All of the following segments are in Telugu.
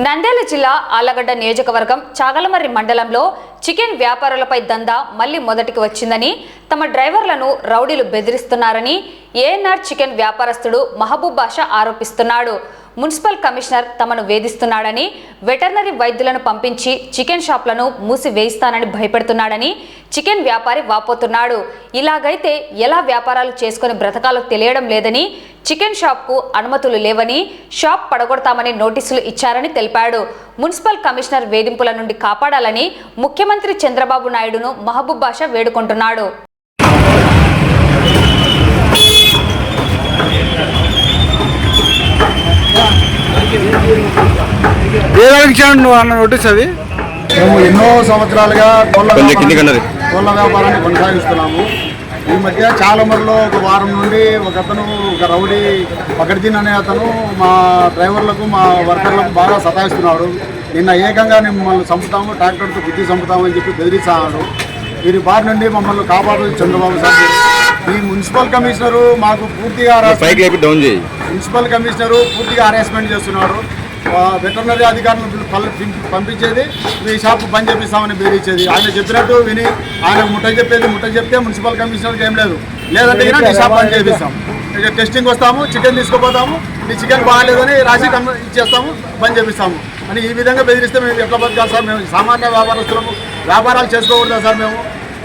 నంద్యాల జిల్లా ఆళ్లగడ్డ నియోజకవర్గం చాగలమర్రి మండలంలో చికెన్ వ్యాపారులపై దందా మళ్లీ మొదటికి వచ్చిందని, తమ డ్రైవర్లను రౌడీలు బెదిరిస్తున్నారని ఏఎన్ఆర్ చికెన్ వ్యాపారస్తుడు మహబూబ్ బాషా ఆరోపిస్తున్నాడు. మున్సిపల్ కమిషనర్ తమను వేధిస్తున్నాడని, వెటర్నరీ వైద్యులను పంపించి చికెన్ షాప్లను మూసివేయిస్తానని భయపెడుతున్నాడని చికెన్ వ్యాపారి వాపోతున్నాడు. ఇలాగైతే ఎలా వ్యాపారాలు చేసుకుని బ్రతకాలో తెలియడం లేదని, చికెన్ షాప్కు అనుమతులు లేవని, షాప్ పడగొడతామని నోటీసులు ఇచ్చారని తెలిపాడు. మున్సిపల్ కమిషనర్ వేధింపుల నుండి కాపాడాలని ముఖ్యమంత్రి చంద్రబాబు నాయుడును మహబూబ్ బాషా వేడుకుంటున్నాడు. నోటీస్ అది మేము ఎన్నో సంవత్సరాలుగా కోళ్ళ వ్యాపారాన్ని కొనసాగిస్తున్నాము. ఈ మధ్య చాలమర్లో ఒక వారం నుండి ఒక రౌడీ పకడ్జీన్ అనే అతను మా డ్రైవర్లకు మా వర్కర్లకు బాగా సతాయిస్తున్నాడు. నిన్న ఏకంగా మిమ్మల్ని చంపుతాము, ట్రాక్టర్తో గుద్ది చంపుతామని చెప్పి బెదిరిస్తున్నాడు. వీరి బారి నుండి మమ్మల్ని కాపాడు చంద్రబాబు సార్. ఈ మున్సిపల్ కమిషనరు మాకు పూర్తిగా హరాస్మెంట్ చేస్తున్నాడు. వెటర్నరీ అధికారులను పంపించేది ఈ షాప్ బంద్ చేపిస్తామని బెదిరించేది. ఆయన చెప్పినట్టు విని ఆయన ముట్ట చెప్తే మున్సిపల్ కమిషనర్కి ఏం లేదంటే ఈ షాప్ బంద్ చేపిస్తాం. ఇక టెస్టింగ్ వస్తాము, చికెన్ తీసుకుపోతాము, ఈ చికెన్ బాగాలేదని రాసి ఇచ్చేస్తాము, బంద్ చేపిస్తాము అని ఈ విధంగా బెదిరిస్తే మేము ఎట్లా బతకాలి సార్? మేము సామాన్య వ్యాపారస్తులకు వ్యాపారాలు చేసుకోకూడదా సార్? మేము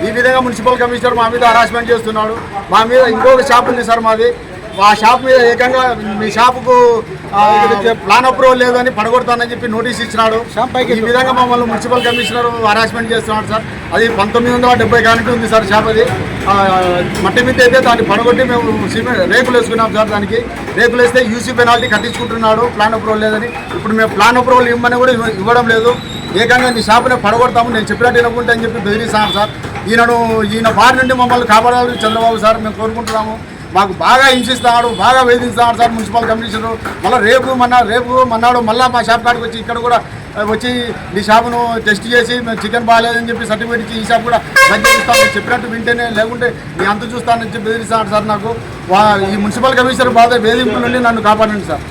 ఈ విధంగా మున్సిపల్ కమిషనర్ మా మీద హరాస్మెంట్ చేస్తున్నాడు. మా మీద ఇంకొక షాప్ ఉంది సార్ మాది. ఆ షాప్ మీద ఏకంగా మీ షాపుకు ప్లాన్ అప్రూవల్ లేదని పడగొడతానని చెప్పి నోటీస్ ఇచ్చినాడు. ఈ విధంగా మమ్మల్ని మున్సిపల్ కమిషనర్ హరాస్మెంట్ చేస్తున్నాడు సార్. అది 1970 కానిటీ ఉంది సార్ షాప్. అది మట్టి మీద అయితే దాన్ని పడగొట్టి మేము రేకులు వేసుకున్నాం సార్. దానికి రేకులు వేస్తే యూసీ పెనాల్టీ కట్టించుకుంటున్నాడు ప్లాన్ అప్రూవల్ లేదని. ఇప్పుడు మేము ప్లాన్ అప్రూవల్ ఇవ్వమని కూడా ఇవ్వడం లేదు. ఏకంగా నీ షాపునే పడగొడతాము, నేను చెప్పినట్టు వినకుంటే అని చెప్పి బెదిరిస్తాను సార్. ఈయన బారి నుండి మమ్మల్ని కాపాడాలి చంద్రబాబు సార్, మేము కోరుకుంటున్నాము. మాకు బాగా హింసిస్తున్నాడు, బాగా వేధిస్తున్నాడు సార్ మున్సిపల్ కమిషనర్. మళ్ళీ రేపు మన్నాడు మళ్ళీ మా షాప్ కాడికి వచ్చి ఇక్కడ కూడా వచ్చి నీ షాపును టెస్ట్ చేసి మేము చికెన్ బాగాలేదని చెప్పి సర్టిఫికేట్ ఇచ్చి ఈ షాప్ కూడా బంద్ చేస్తాను, చెప్పినట్టు వింటేనే, లేకుంటే నీ అంత చూస్తానని చెప్పి బెదిరిస్తాను సార్. నాకు ఈ మున్సిపల్ కమిషనర్ బాధ వేధింపుల నుండి నన్ను కాపాడండి సార్.